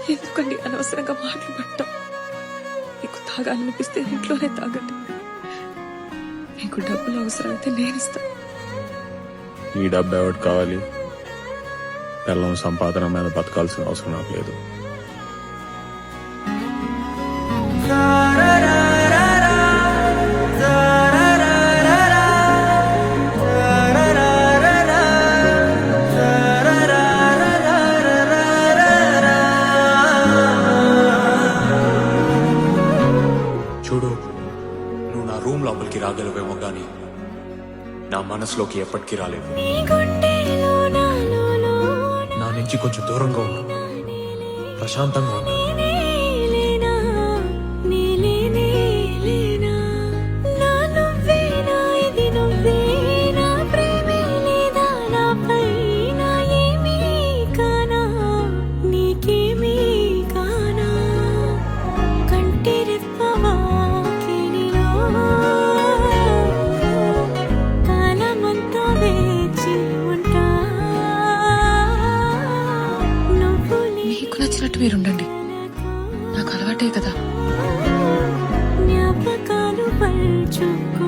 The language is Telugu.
ఎందుకండి అనవసరంగా మాటలు పట్టం? మీకు తాగాలనిపిస్తే ఇంట్లోనే తాగండి. మీకు డబ్బులు అవసరమైతే నేను ఇస్తాను. ఈ డబ్బు ఎవరికి కావాలి? పిల్లల సంపాదన మీద బతకాల్సిన అవసరం నాకు లేదు. చూడు, నువ్వు నా రూమ్ లోపలికి రాగలవేమో గాని నా మనసులోకి ఎప్పటికీ రాలేవు. నా నుంచి కొంచెం దూరంగా ఉండు, ప్రశాంతంగా ఉండు. మీకు నచ్చినట్టు మీరు ఉండండి.